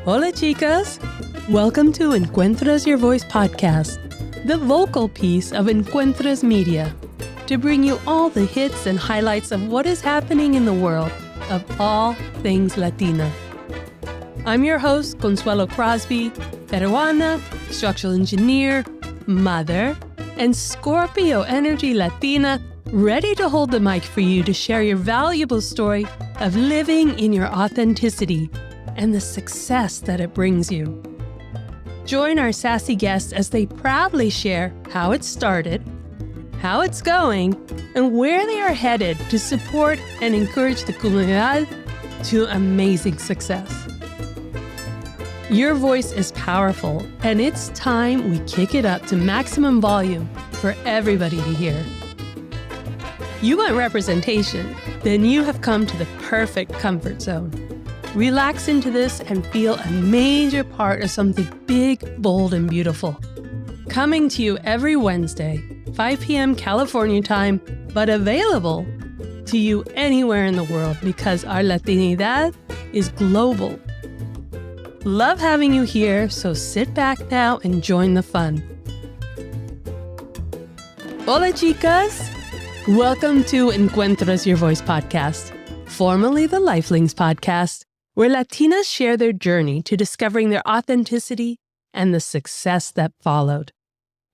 Hola, chicas! Welcome to Encuentras Your Voice podcast, the vocal piece of Encuentras Media, to bring you all the hits and highlights of what is happening in the world of all things Latina. I'm your host, Consuelo Crosby, Peruana, structural engineer, mother, and Scorpio energy Latina, ready to hold the mic for you to share your valuable story of living in your authenticity and the success that it brings you. Join our sassy guests as they proudly share how it started, how it's going, and where they are headed to support and encourage the comunidad to amazing success. Your voice is powerful, and it's time we kick it up to maximum volume for everybody to hear. You want representation? Then you have come to the perfect comfort zone. Relax into this and feel a major part of something big, bold, and beautiful. Coming to you every Wednesday, 5 p.m. California time, but available to you anywhere in the world because our Latinidad is global. Love having you here, so sit back now and join the fun. Hola, chicas! Welcome to Encuentras Your Voice podcast, formerly the Lifelings podcast, where Latinas share their journey to discovering their authenticity and the success that followed.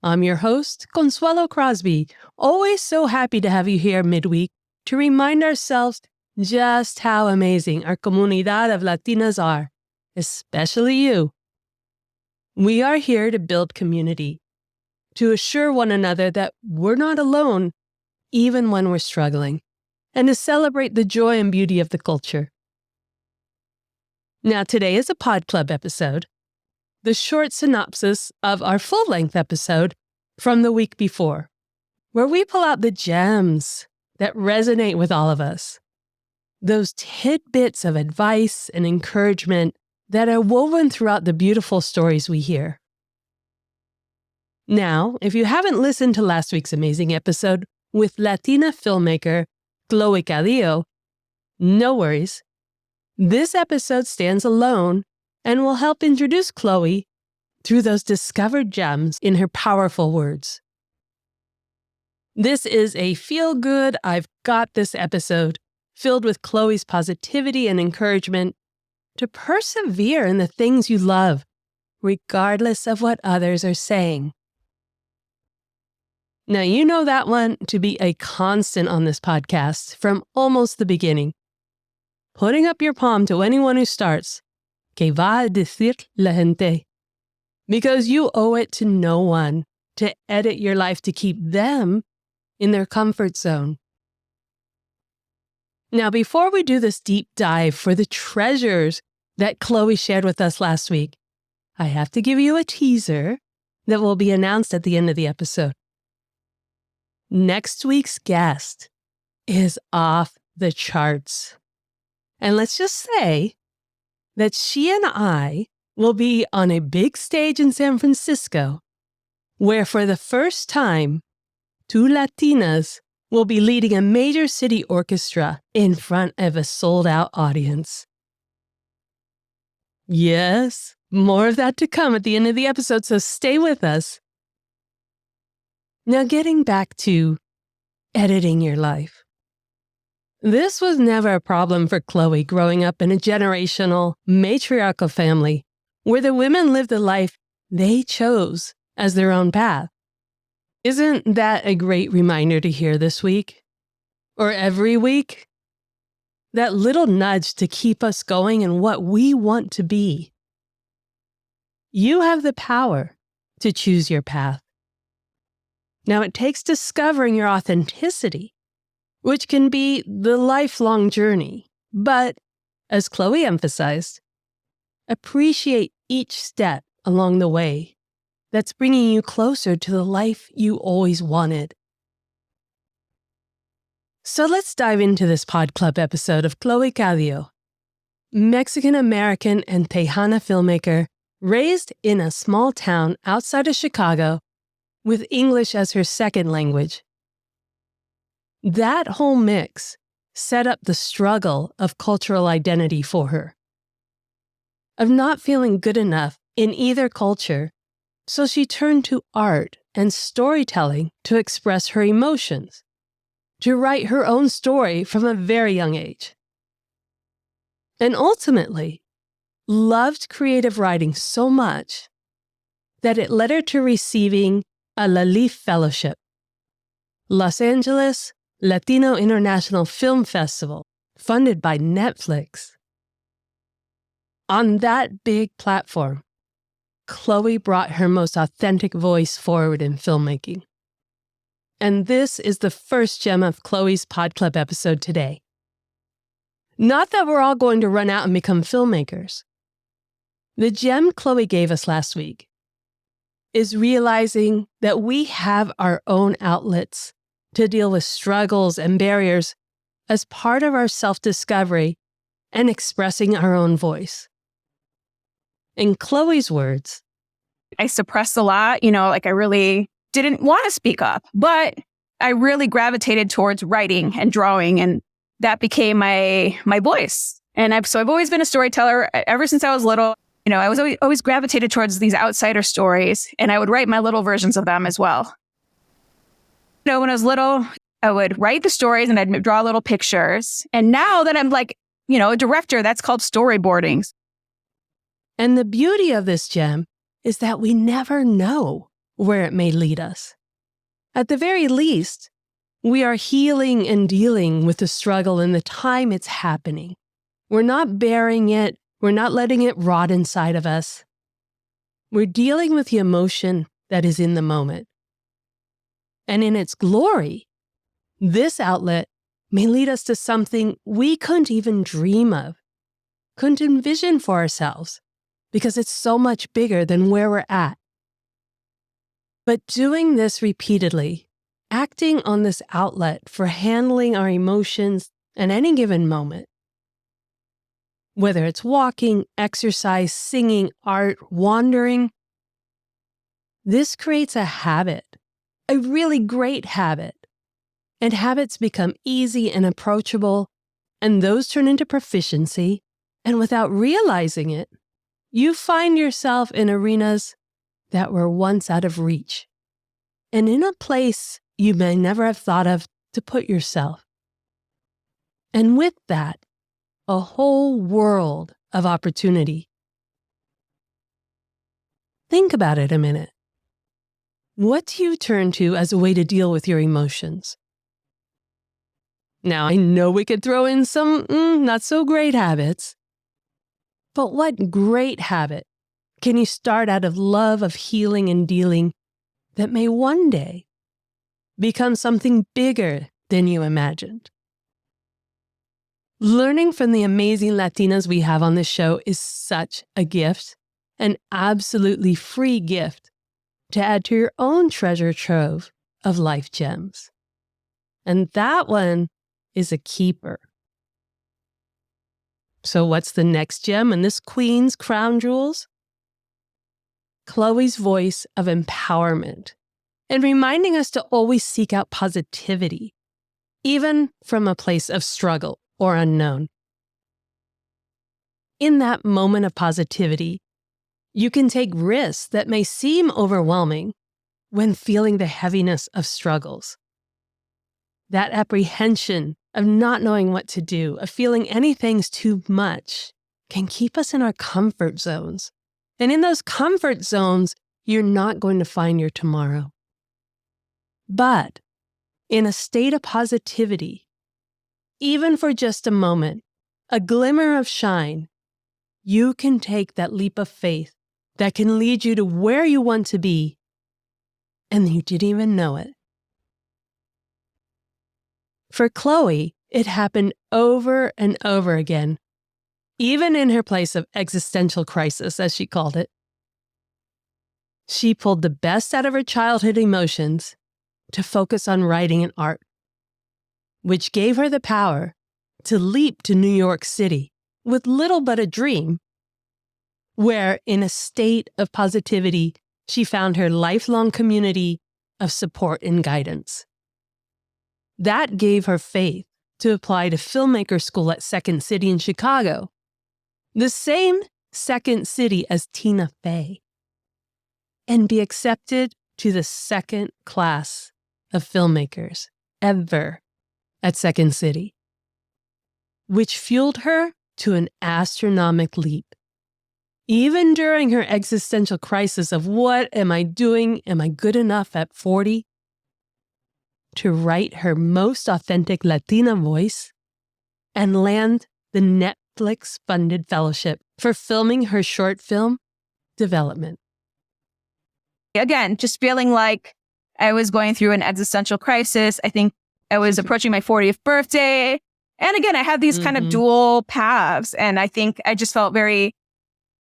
I'm your host, Consuelo Crosby, always so happy to have you here midweek to remind ourselves just how amazing our comunidad of Latinas are, especially you. We are here to build community, to assure one another that we're not alone, even when we're struggling, and to celebrate the joy and beauty of the culture. Now, today is a Pod Club episode, the short synopsis of our full-length episode from the week before, where we pull out the gems that resonate with all of us, those tidbits of advice and encouragement that are woven throughout the beautiful stories we hear. Now, if you haven't listened to last week's amazing episode with Latina filmmaker Chloe Caudillo, no worries. This episode stands alone and will help introduce Chloe through those discovered gems in her powerful words. This is a feel-good, I've got this episode filled with Chloe's positivity and encouragement to persevere in the things you love, regardless of what others are saying. Now, you know that one to be a constant on this podcast from almost the beginning. Putting up your palm to anyone who starts, ¿Qué va a decir la gente? Because you owe it to no one to edit your life to keep them in their comfort zone. Now, before we do this deep dive for the treasures that Chloe shared with us last week, I have to give you a teaser that will be announced at the end of the episode. Next week's guest is off the charts. And let's just say that she and I will be on a big stage in San Francisco, where for the first time, two Latinas will be leading a major city orchestra in front of a sold-out audience. Yes, more of that to come at the end of the episode, so stay with us. Now, getting back to editing your life. This was never a problem for Chloe growing up in a generational, matriarchal family where the women lived the life they chose as their own path. Isn't that a great reminder to hear this week? Or every week? That little nudge to keep us going in what we want to be. You have the power to choose your path. Now, it takes discovering your authenticity, which can be the lifelong journey. But, as Chloe emphasized, appreciate each step along the way that's bringing you closer to the life you always wanted. So let's dive into this Pod Club episode of Chloe Caudillo, Mexican-American and Tejana filmmaker raised in a small town outside of Chicago with English as her second language. That whole mix set up the struggle of cultural identity for her. of not feeling good enough in either culture, so she turned to art and storytelling to express her emotions, to write her own story from a very young age. And ultimately, loved creative writing so much that it led her to receiving a LALIF Fellowship, Los Angeles Latino International Film Festival, funded by Netflix. On that big platform, Chloe brought her most authentic voice forward in filmmaking. And this is the first gem of Chloe's Pod Club episode today. Not that we're all going to run out and become filmmakers. The gem Chloe gave us last week is realizing that we have our own outlets to deal with struggles and barriers as part of our self-discovery and expressing our own voice. In Chloe's words, I suppressed a lot, I really didn't want to speak up, but I really gravitated towards writing and drawing, and that became my voice. And I've always been a storyteller ever since I was little. I was always gravitated towards these outsider stories, and I would write my little versions of them as well. When I was little, I would write the stories and I'd draw little pictures. And now that I'm a director, that's called storyboarding. And the beauty of this gem is that we never know where it may lead us. At the very least, we are healing and dealing with the struggle in the time it's happening. We're not burying it. We're not letting it rot inside of us. We're dealing with the emotion that is in the moment. And in its glory, this outlet may lead us to something we couldn't even dream of, couldn't envision for ourselves, because it's so much bigger than where we're at. But doing this repeatedly, acting on this outlet for handling our emotions at any given moment, whether it's walking, exercise, singing, art, wandering, this creates a habit, a really great habit. And habits become easy and approachable, and those turn into proficiency. And without realizing it, you find yourself in arenas that were once out of reach, and in a place you may never have thought of to put yourself. And with that, a whole world of opportunity. Think about it a minute. What do you turn to as a way to deal with your emotions? Now, I know we could throw in some not so great habits, but what great habit can you start out of love of healing and dealing that may one day become something bigger than you imagined? Learning from the amazing Latinas we have on this show is such a gift, an absolutely free gift to add to your own treasure trove of life gems. And that one is a keeper. So what's the next gem in this queen's crown jewels? Chloe's voice of empowerment and reminding us to always seek out positivity, even from a place of struggle or unknown. In that moment of positivity, you can take risks that may seem overwhelming when feeling the heaviness of struggles. That apprehension of not knowing what to do, of feeling anything's too much, can keep us in our comfort zones. And in those comfort zones, you're not going to find your tomorrow. But in a state of positivity, even for just a moment, a glimmer of shine, you can take that leap of faith that can lead you to where you want to be, and you didn't even know it. For Chloe, it happened over and over again, even in her place of existential crisis, as she called it. She pulled the best out of her childhood emotions to focus on writing and art, which gave her the power to leap to New York City with little but a dream, where, in a state of positivity, she found her lifelong community of support and guidance. That gave her faith to apply to filmmaker school at Second City in Chicago, the same Second City as Tina Fey and be accepted to the second class of filmmakers ever at Second City, which fueled her to an astronomical leap. Even during her existential crisis of what am I doing? Am I good enough at 40? To write her most authentic Latina voice and land the Netflix-funded fellowship for filming her short film, Development. Again, just feeling like I was going through an existential crisis. I think I was approaching my 40th birthday. And again, I had these kind of dual paths. And I think I just felt very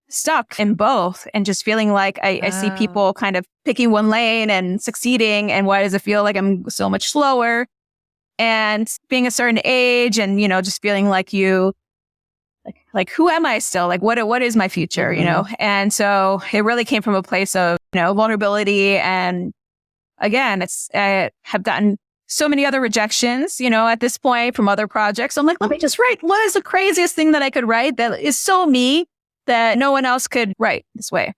stuck in both and just feeling like I see people kind of picking one lane and succeeding. And why does it feel like I'm so much slower? And being a certain age and, just feeling like like who am I still? Like, what is my future, And so it really came from a place of, vulnerability. And again, I have gotten so many other rejections, at this point from other projects. I'm like, let me just write. What is the craziest thing that I could write that is so me that no one else could write this way?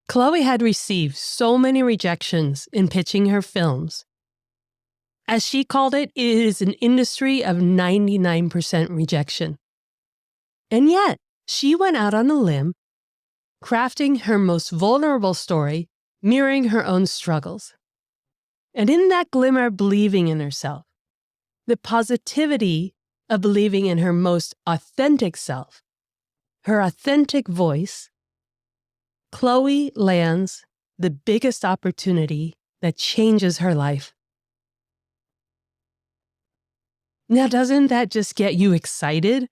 Chloe had received so many rejections in pitching her films. As she called it, it is an industry of 99% rejection. And yet, she went out on a limb, crafting her most vulnerable story, mirroring her own struggles. And in that glimmer of believing in herself, the positivity of believing in her most authentic self, her authentic voice, Chloe lands the biggest opportunity that changes her life. Now, doesn't that just get you excited,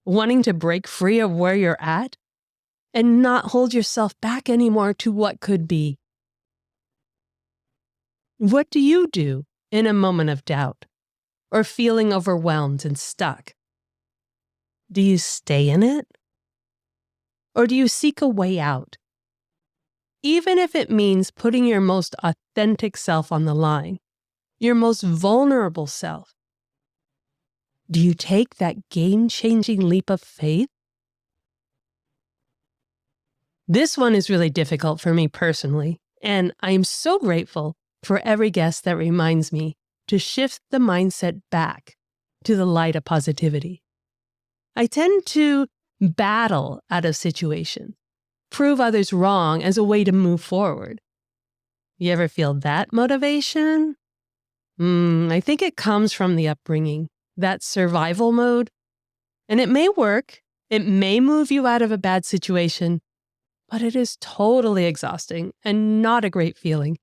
wanting to break free of where you're at and not hold yourself back anymore to what could be? What do you do in a moment of doubt or feeling overwhelmed and stuck? Do you stay in it? Or do you seek a way out? Even if it means putting your most authentic self on the line, your most vulnerable self, do you take that game-changing leap of faith? This one is really difficult for me personally, and I am so grateful for every guest that reminds me to shift the mindset back to the light of positivity. I tend to battle out of situations, prove others wrong as a way to move forward. You ever feel that motivation? I think it comes from the upbringing, that survival mode. And it may work, it may move you out of a bad situation, but it is totally exhausting and not a great feeling.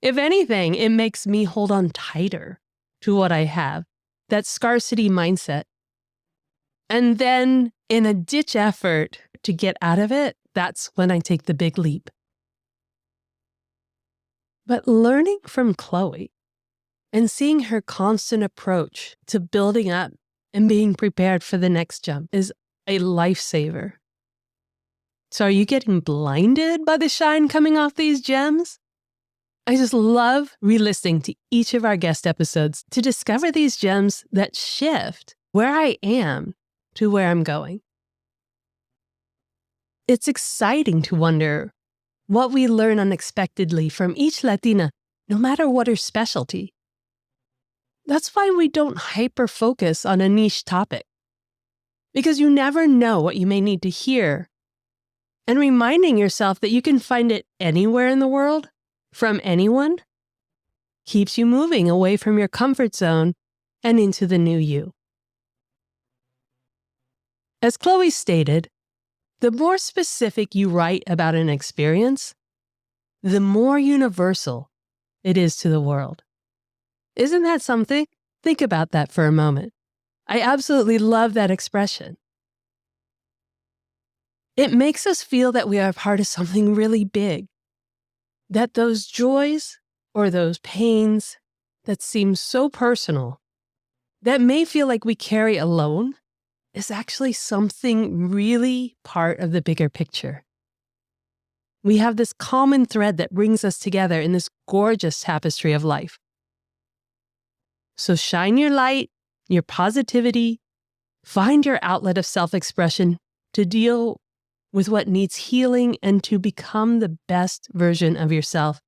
If anything, it makes me hold on tighter to what I have, that scarcity mindset. And then in a ditch effort to get out of it, that's when I take the big leap. But learning from Chloe and seeing her constant approach to building up and being prepared for the next jump is a lifesaver. So are you getting blinded by the shine coming off these gems? I just love re-listening to each of our guest episodes to discover these gems that shift where I am to where I'm going. It's exciting to wonder what we learn unexpectedly from each Latina, no matter what her specialty. That's why we don't hyper-focus on a niche topic, because you never know what you may need to hear. And reminding yourself that you can find it anywhere in the world, from anyone, keeps you moving away from your comfort zone and into the new you. As Chloe stated, the more specific you write about an experience, the more universal it is to the world. Isn't that something? Think about that for a moment. I absolutely love that expression. It makes us feel that we are part of something really big, that those joys or those pains that seem so personal, that may feel like we carry alone, is actually something really part of the bigger picture. We have this common thread that brings us together in this gorgeous tapestry of life. So shine your light, your positivity, Find your outlet of self-expression to deal with what needs healing and to become the best version of yourself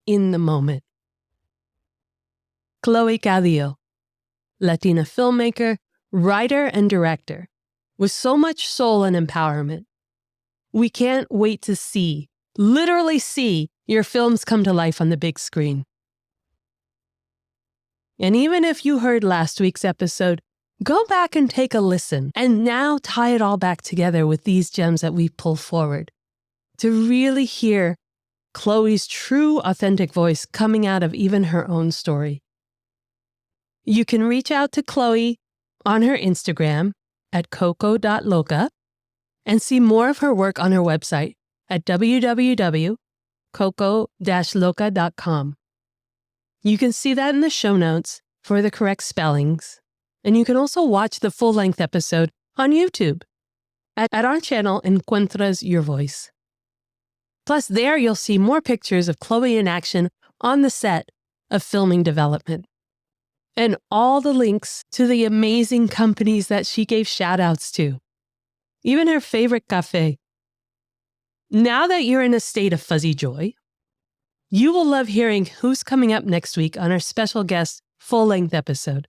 in the moment. Chloe Caudillo, Latina filmmaker, writer, and director, with so much soul and empowerment. We can't wait to see, literally see, your films come to life on the big screen. And even if you heard last week's episode, go back and take a listen and now tie it all back together with these gems that we pull forward to really hear Chloe's true, authentic voice coming out of even her own story. You can reach out to Chloe on her Instagram at coco.loca and see more of her work on her website at www.coco-loca.com. You can see that in the show notes for the correct spellings, and you can also watch the full-length episode on YouTube at our channel Encuentras Your Voice. Plus, there you'll see more pictures of Chloe in action on the set of filming development, and all the links to the amazing companies that she gave shout-outs to, even her favorite cafe. Now that you're in a state of fuzzy joy, you will love hearing who's coming up next week on our special guest full-length episode.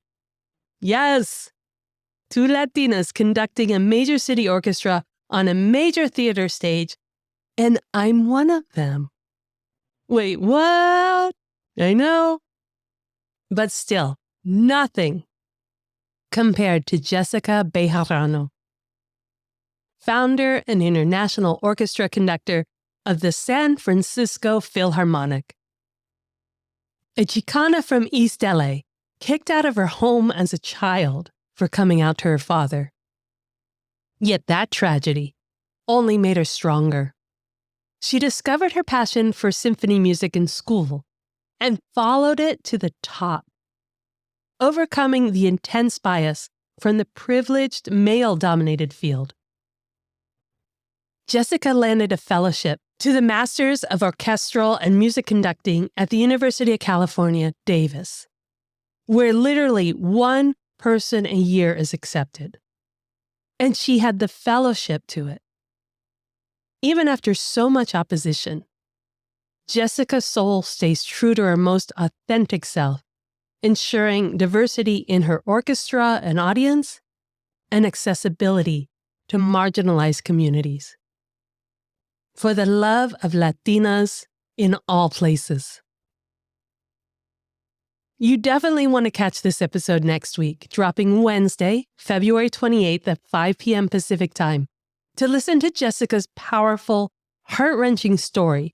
Yes! 2 Latinas conducting a major city orchestra on a major theater stage, and I'm one of them. Wait, what? I know. But still, nothing compared to Jessica Bejarano, founder and international orchestra conductor of the San Francisco Philharmonic. A Chicana from East LA, kicked out of her home as a child for coming out to her father. Yet that tragedy only made her stronger. She discovered her passion for symphony music in school and followed it to the top, overcoming the intense bias from the privileged male-dominated field. Jessica landed a fellowship to the Masters of Orchestral and Music Conducting at the University of California, Davis, where literally 1 person a year is accepted. And she had the fellowship to it. Even after so much opposition, Jessica's soul stays true to her most authentic self, ensuring diversity in her orchestra and audience and accessibility to marginalized communities. For the love of Latinas in all places. You definitely want to catch this episode next week, dropping Wednesday, February 28th at 5 p.m. Pacific Time, to listen to Jessica's powerful, heart-wrenching story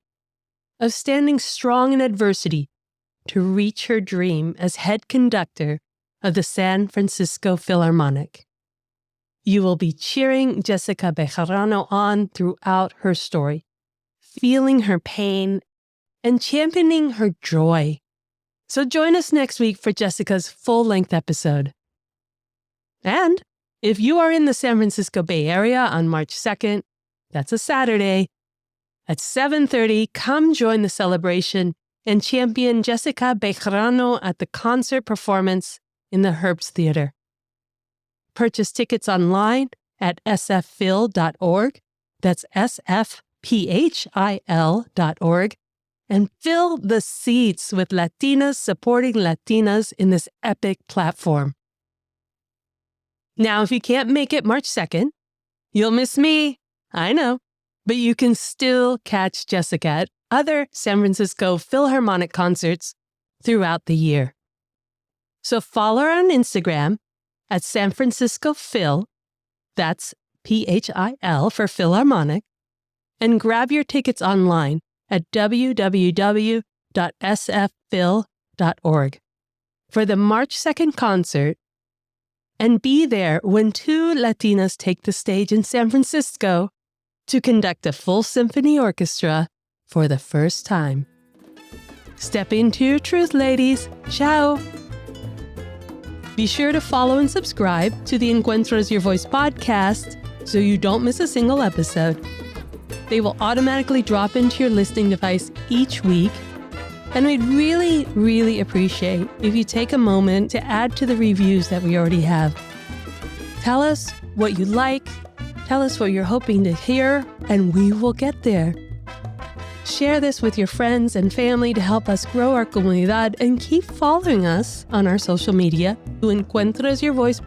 of standing strong in adversity to reach her dream as head conductor of the San Francisco Philharmonic. You will be cheering Jessica Bejarano on throughout her story, feeling her pain and championing her joy. So join us next week for Jessica's full-length episode. And if you are in the San Francisco Bay Area on March 2nd, that's a Saturday, at 7:30, come join the celebration and champion Jessica Bejarano at the concert performance in the Herbst Theater. Purchase tickets online at sfphil.org. That's sfphil.org. And fill the seats with Latinas supporting Latinas in this epic platform. Now, if you can't make it March 2nd, you'll miss me. I know. But you can still catch Jessica at other San Francisco Philharmonic concerts throughout the year. So follow her on Instagram at San Francisco Phil, that's PHIL for Philharmonic, and grab your tickets online at www.sfphil.org for the March 2nd concert, and be there when 2 Latinas take the stage in San Francisco to conduct a full symphony orchestra for the first time. Step into your truth, ladies. Ciao. Be sure to follow and subscribe to the Encuentras Your Voice podcast so you don't miss a single episode. They will automatically drop into your listening device each week, and we'd really, really appreciate if you take a moment to add to the reviews that we already have. Tell us what you like, tell us what you're hoping to hear, and we will get there. Share this with your friends and family to help us grow our comunidad, and keep following us on our social media to Encuentras Your Voice.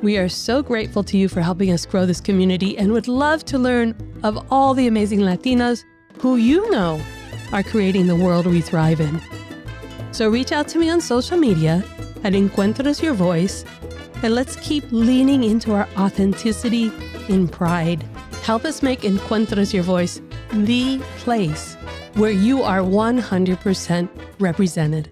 We are so grateful to you for helping us grow this community and would love to learn of all the amazing Latinas who you know are creating the world we thrive in. So reach out to me on social media at Encuentras Your Voice, and let's keep leaning into our authenticity in pride. Help us make Encuentras Your Voice the place where you are 100% represented.